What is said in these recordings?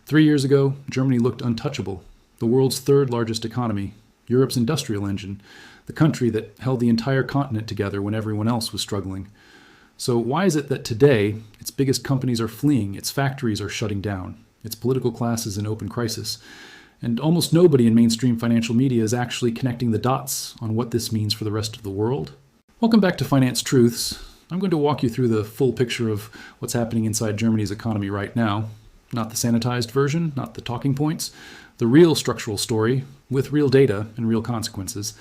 3 years ago, Germany looked untouchable, the world's third largest economy, Europe's industrial engine, the country that held the entire continent together when everyone else was struggling. So why is it that today, its biggest companies are fleeing, its factories are shutting down, its political class is in open crisis, and almost nobody in mainstream financial media is actually connecting the dots on what this means for the rest of the world? Welcome back to Finance Truths. I'm going to walk you through the full picture of what's happening inside Germany's economy right now. Not the sanitized version, not the talking points, the real structural story with real data and real consequences.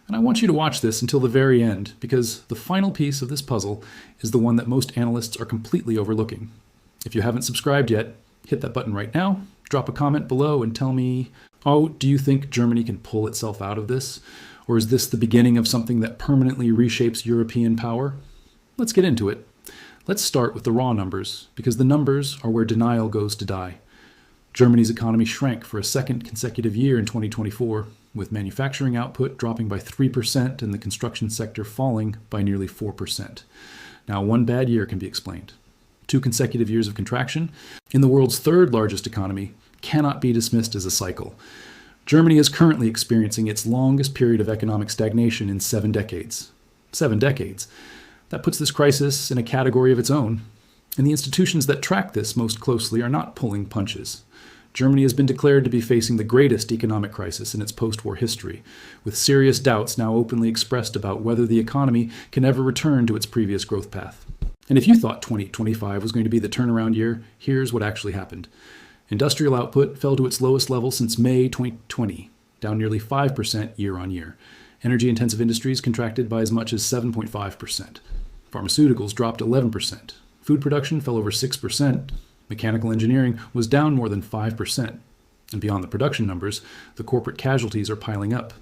And I want you to watch this until the very end, because the final piece of this puzzle is the one that most analysts are completely overlooking. If you haven't subscribed yet, hit that button right now, drop a comment below and tell me, do you think Germany can pull itself out of this? Or is this the beginning of something that permanently reshapes European power? Let's get into it. Let's start with the raw numbers, because the numbers are where denial goes to die. Germany's economy shrank for a second consecutive year in 2024, with manufacturing output dropping by 3% and the construction sector falling by nearly 4%. Now, one bad year can be explained. 2 consecutive years of contraction in the world's third largest economy cannot be dismissed as a cycle. Germany is currently experiencing its longest period of economic stagnation in 7 decades. 7 decades. That puts this crisis in a category of its own. And the institutions that track this most closely are not pulling punches. Germany has been declared to be facing the greatest economic crisis in its post-war history, with serious doubts now openly expressed about whether the economy can ever return to its previous growth path. And if you thought 2025 was going to be the turnaround year, here's what actually happened. Industrial output fell to its lowest level since May 2020, down nearly 5% year on year. Energy-intensive industries contracted by as much as 7.5%. Pharmaceuticals dropped 11%. Food production fell over 6%. Mechanical engineering was down more than 5%. And beyond the production numbers, the corporate casualties are piling up.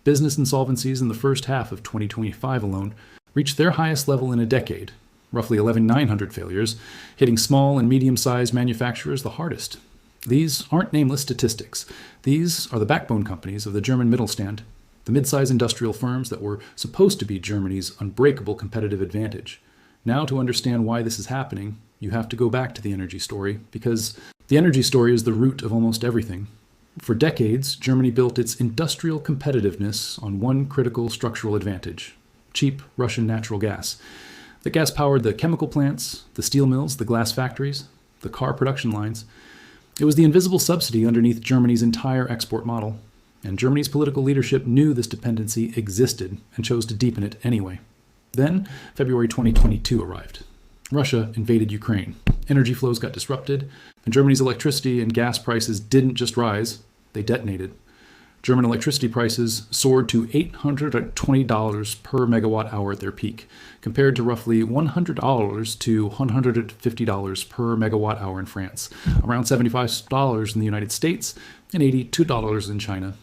Business insolvencies in the first half of 2025 alone reached their highest level in a decade, roughly 11,900 failures, hitting small and medium-sized manufacturers the hardest. These aren't nameless statistics. These are the backbone companies of the German Mittelstand, the mid-sized industrial firms that were supposed to be Germany's unbreakable competitive advantage. Now, to understand why this is happening, you have to go back to the energy story, because the energy story is the root of almost everything. For decades, Germany built its industrial competitiveness on one critical structural advantage: cheap Russian natural gas. The gas powered the chemical plants, the steel mills, the glass factories, the car production lines. It was the invisible subsidy underneath Germany's entire export model. And Germany's political leadership knew this dependency existed and chose to deepen it anyway. Then, February 2022 arrived. Russia invaded Ukraine. Energy flows got disrupted, and Germany's electricity and gas prices didn't just rise, they detonated. German electricity prices soared to $820 per megawatt hour at their peak, compared to roughly $100 to $150 per megawatt hour in France, around $75 in the United States, and $82 in China.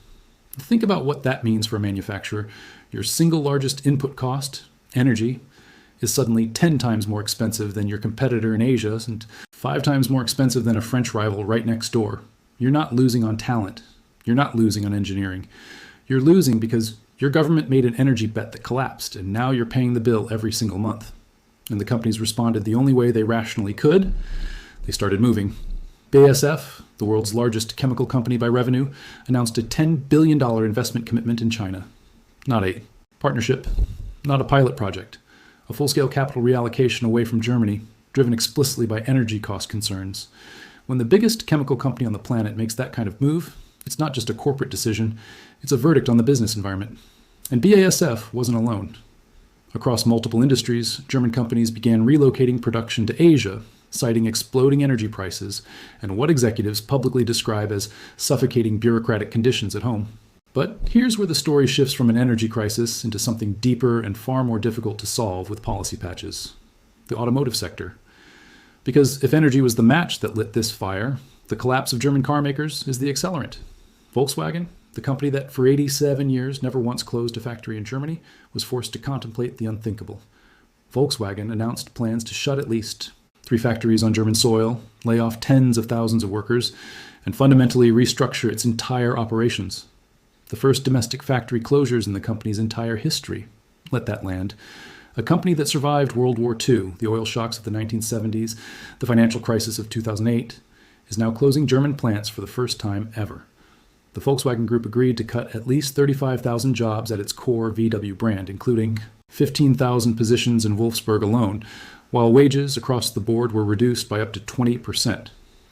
Think about what that means for a manufacturer. Your single largest input cost, energy, is suddenly 10 times more expensive than your competitor in Asia and 5 times more expensive than a French rival right next door. You're not losing on talent. You're not losing on engineering. You're losing because your government made an energy bet that collapsed, and now you're paying the bill every single month. And the companies responded the only way they rationally could. They started moving. BASF, the world's largest chemical company by revenue, announced a $10 billion investment commitment in China. Not a partnership, not a pilot project. A full-scale capital reallocation away from Germany, driven explicitly by energy cost concerns. When the biggest chemical company on the planet makes that kind of move, it's not just a corporate decision, it's a verdict on the business environment. And BASF wasn't alone. Across multiple industries, German companies began relocating production to Asia, citing exploding energy prices and what executives publicly describe as suffocating bureaucratic conditions at home. But here's where the story shifts from an energy crisis into something deeper and far more difficult to solve with policy patches: the automotive sector. Because if energy was the match that lit this fire, the collapse of German car makers is the accelerant. Volkswagen, the company that for 87 years never once closed a factory in Germany, was forced to contemplate the unthinkable. Volkswagen announced plans to shut at least 3 factories on German soil, lay off tens of thousands of workers, and fundamentally restructure its entire operations. The first domestic factory closures in the company's entire history. Let that land. A company that survived World War II, the oil shocks of the 1970s, the financial crisis of 2008, is now closing German plants for the first time ever. The Volkswagen Group agreed to cut at least 35,000 jobs at its core VW brand, including 15,000 positions in Wolfsburg alone, while wages across the board were reduced by up to 20%.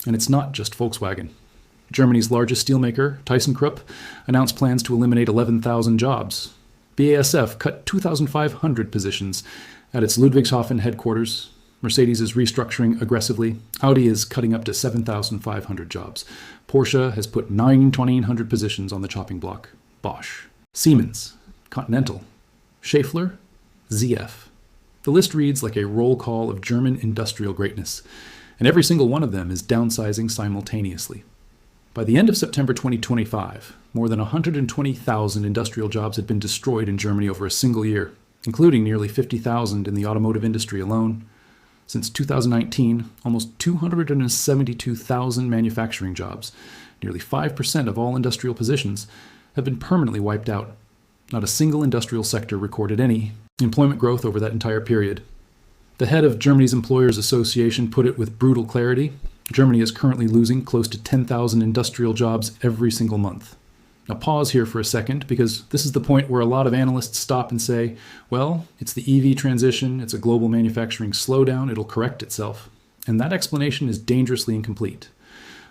And it's not just Volkswagen. Germany's largest steelmaker, ThyssenKrupp, announced plans to eliminate 11,000 jobs. BASF cut 2,500 positions at its Ludwigshafen headquarters. Mercedes is restructuring aggressively. Audi is cutting up to 7,500 jobs. Porsche has put 9,100 positions on the chopping block. Bosch, Siemens, Continental, Schaeffler, ZF. The list reads like a roll call of German industrial greatness, and every single one of them is downsizing simultaneously. By the end of September 2025, more than 120,000 industrial jobs had been destroyed in Germany over a single year, including nearly 50,000 in the automotive industry alone. Since 2019, almost 272,000 manufacturing jobs, nearly 5% of all industrial positions, have been permanently wiped out. Not a single industrial sector recorded any employment growth over that entire period. The head of Germany's Employers Association put it with brutal clarity. Germany is currently losing close to 10,000 industrial jobs every single month. Now pause here for a second, because this is the point where a lot of analysts stop and say, well, it's the EV transition, it's a global manufacturing slowdown, it'll correct itself. And that explanation is dangerously incomplete.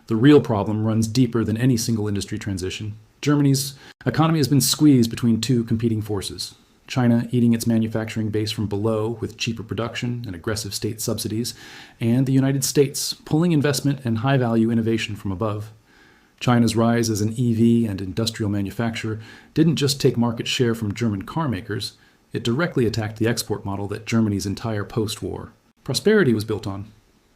The real problem runs deeper than any single industry transition. Germany's economy has been squeezed between two competing forces. China eating its manufacturing base from below with cheaper production and aggressive state subsidies, and the United States pulling investment and high-value innovation from above. China's rise as an EV and industrial manufacturer didn't just take market share from German car makers, it directly attacked the export model that Germany's entire post-war prosperity was built on.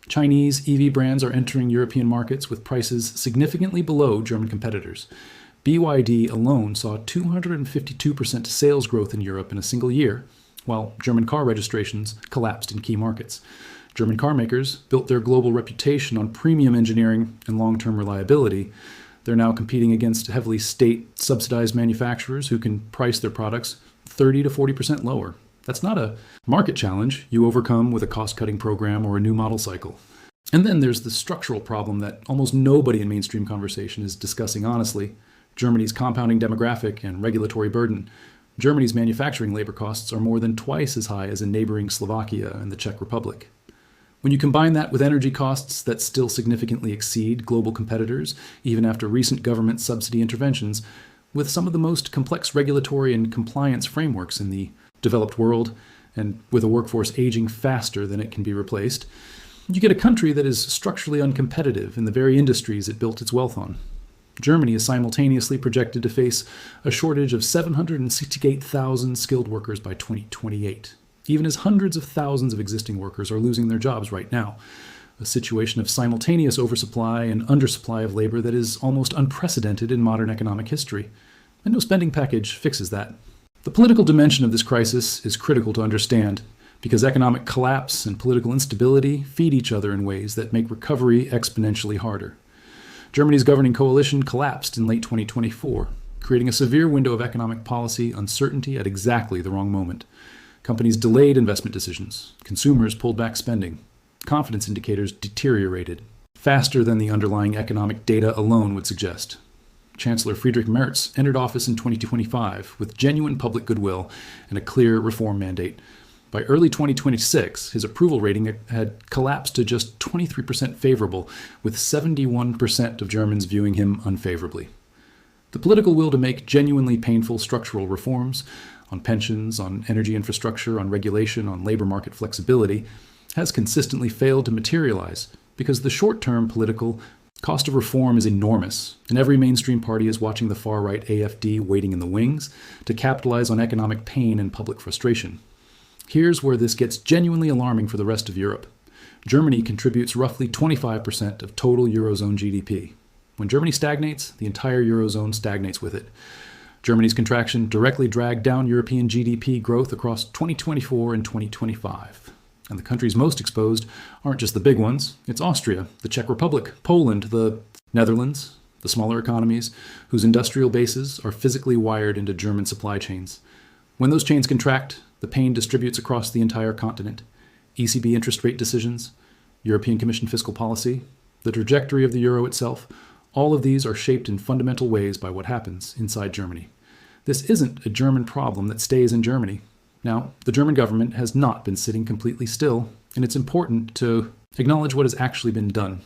Chinese EV brands are entering European markets with prices significantly below German competitors. BYD alone saw 252% sales growth in Europe in a single year, while German car registrations collapsed in key markets. German car makers built their global reputation on premium engineering and long-term reliability. They're now competing against heavily state-subsidized manufacturers who can price their products 30 to 40% lower. That's not a market challenge you overcome with a cost-cutting program or a new model cycle. And then there's the structural problem that almost nobody in mainstream conversation is discussing honestly: Germany's compounding demographic and regulatory burden. Germany's manufacturing labor costs are more than twice as high as in neighboring Slovakia and the Czech Republic. When you combine that with energy costs that still significantly exceed global competitors, even after recent government subsidy interventions, with some of the most complex regulatory and compliance frameworks in the developed world, and with a workforce aging faster than it can be replaced, you get a country that is structurally uncompetitive in the very industries it built its wealth on. Germany is simultaneously projected to face a shortage of 768,000 skilled workers by 2028, even as hundreds of thousands of existing workers are losing their jobs right now, a situation of simultaneous oversupply and undersupply of labor that is almost unprecedented in modern economic history. And no spending package fixes that. The political dimension of this crisis is critical to understand, because economic collapse and political instability feed each other in ways that make recovery exponentially harder. Germany's governing coalition collapsed in late 2024, creating a severe window of economic policy uncertainty at exactly the wrong moment. Companies delayed investment decisions. Consumers pulled back spending. Confidence indicators deteriorated faster than the underlying economic data alone would suggest. Chancellor Friedrich Merz entered office in 2025 with genuine public goodwill and a clear reform mandate. By early 2026, his approval rating had collapsed to just 23% favorable, with 71% of Germans viewing him unfavorably. The political will to make genuinely painful structural reforms on pensions, on energy infrastructure, on regulation, on labor market flexibility has consistently failed to materialize because the short-term political cost of reform is enormous, and every mainstream party is watching the far-right AfD waiting in the wings to capitalize on economic pain and public frustration. Here's where this gets genuinely alarming for the rest of Europe. Germany contributes roughly 25% of total Eurozone GDP. When Germany stagnates, the entire Eurozone stagnates with it. Germany's contraction directly dragged down European GDP growth across 2024 and 2025. And the countries most exposed aren't just the big ones. It's Austria, the Czech Republic, Poland, the Netherlands, the smaller economies, whose industrial bases are physically wired into German supply chains. When those chains contract, the pain distributes across the entire continent. ECB interest rate decisions, European Commission fiscal policy, the trajectory of the euro itself, all of these are shaped in fundamental ways by what happens inside Germany. This isn't a German problem that stays in Germany. Now, the German government has not been sitting completely still, and it's important to acknowledge what has actually been done.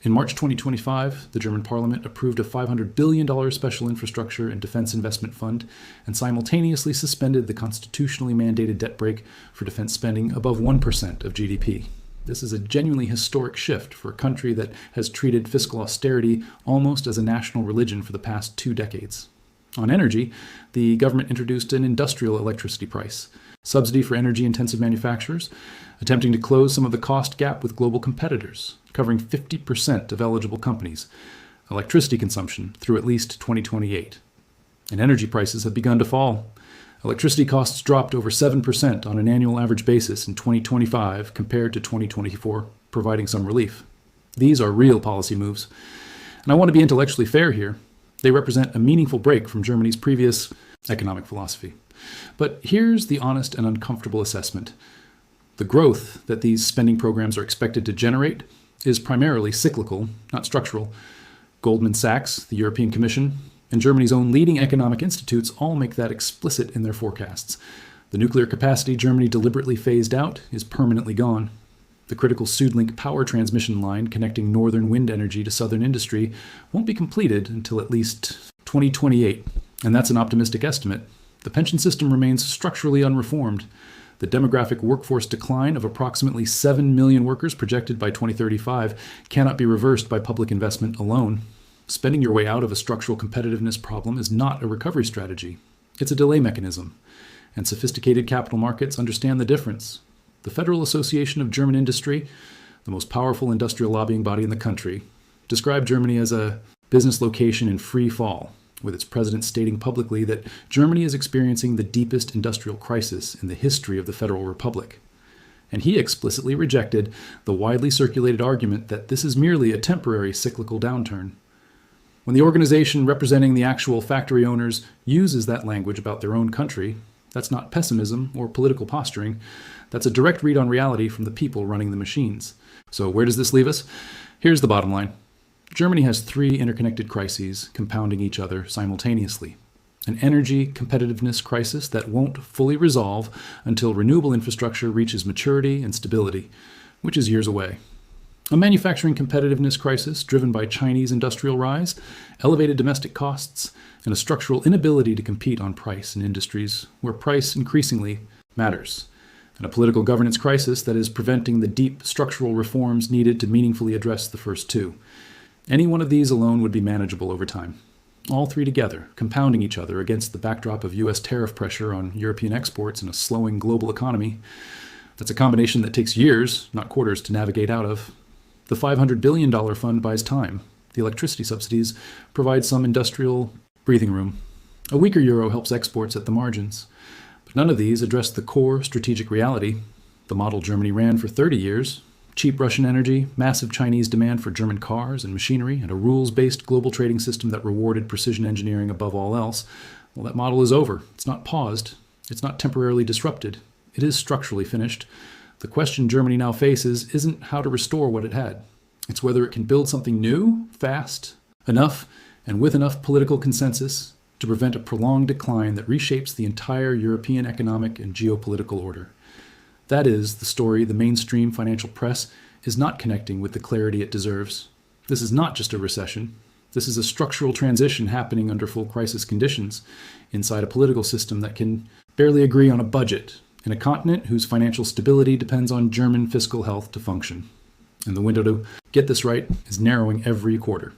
In March 2025, the German parliament approved a $500 billion special infrastructure and defense investment fund and simultaneously suspended the constitutionally mandated debt brake for defense spending above 1% of GDP. This is a genuinely historic shift for a country that has treated fiscal austerity almost as a national religion for the past 2 decades. On energy, the government introduced an industrial electricity price, subsidy for energy-intensive manufacturers, attempting to close some of the cost gap with global competitors, covering 50% of eligible companies' electricity consumption through at least 2028. And energy prices have begun to fall. Electricity costs dropped over 7% on an annual average basis in 2025 compared to 2024, providing some relief. These are real policy moves. And I want to be intellectually fair here. They represent a meaningful break from Germany's previous economic philosophy. But here's the honest and uncomfortable assessment. The growth that these spending programs are expected to generate is primarily cyclical, not structural. Goldman Sachs, the European Commission, and Germany's own leading economic institutes all make that explicit in their forecasts. The nuclear capacity Germany deliberately phased out is permanently gone. The critical SuedLink power transmission line connecting northern wind energy to southern industry won't be completed until at least 2028, and that's an optimistic estimate. The pension system remains structurally unreformed. The demographic workforce decline of approximately 7 million workers projected by 2035 cannot be reversed by public investment alone. Spending your way out of a structural competitiveness problem is not a recovery strategy. It's a delay mechanism, and sophisticated capital markets understand the difference. The Federal Association of German Industry, the most powerful industrial lobbying body in the country, described Germany as a business location in free fall, with its president stating publicly that Germany is experiencing the deepest industrial crisis in the history of the Federal Republic. And he explicitly rejected the widely circulated argument that this is merely a temporary cyclical downturn. When the organization representing the actual factory owners uses that language about their own country, that's not pessimism or political posturing. That's a direct read on reality from the people running the machines. So where does this leave us? Here's the bottom line. Germany has 3 interconnected crises compounding each other simultaneously. An energy competitiveness crisis that won't fully resolve until renewable infrastructure reaches maturity and stability, which is years away. A manufacturing competitiveness crisis driven by Chinese industrial rise, elevated domestic costs, and a structural inability to compete on price in industries where price increasingly matters. And a political governance crisis that is preventing the deep structural reforms needed to meaningfully address the first 2. Any one of these alone would be manageable over time. All 3 together, compounding each other against the backdrop of U.S. tariff pressure on European exports and a slowing global economy. That's a combination that takes years, not quarters, to navigate out of. The $500 billion fund buys time. The electricity subsidies provide some industrial breathing room. A weaker euro helps exports at the margins. But none of these address the core strategic reality. The model Germany ran for 30 years, cheap Russian energy, massive Chinese demand for German cars and machinery, and a rules-based global trading system that rewarded precision engineering above all else, well, that model is over. It's not paused. It's not temporarily disrupted. It is structurally finished. The question Germany now faces isn't how to restore what it had. It's whether it can build something new, fast, enough, and with enough political consensus to prevent a prolonged decline that reshapes the entire European economic and geopolitical order. That is the story the mainstream financial press is not connecting with the clarity it deserves. This is not just a recession. This is a structural transition happening under full crisis conditions inside a political system that can barely agree on a budget in a continent whose financial stability depends on German fiscal health to function. And the window to get this right is narrowing every quarter.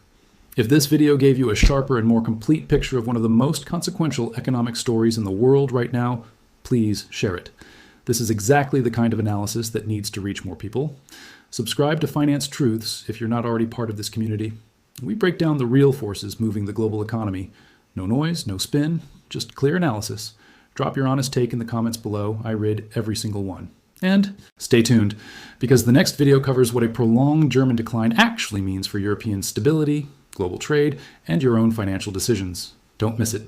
If this video gave you a sharper and more complete picture of one of the most consequential economic stories in the world right now, please share it. This is exactly the kind of analysis that needs to reach more people. Subscribe to Finance Truths if you're not already part of this community. We break down the real forces moving the global economy. No noise, no spin, just clear analysis. Drop your honest take in the comments below. I read every single one. And stay tuned, because the next video covers what a prolonged German decline actually means for European stability, global trade, and your own financial decisions. Don't miss it.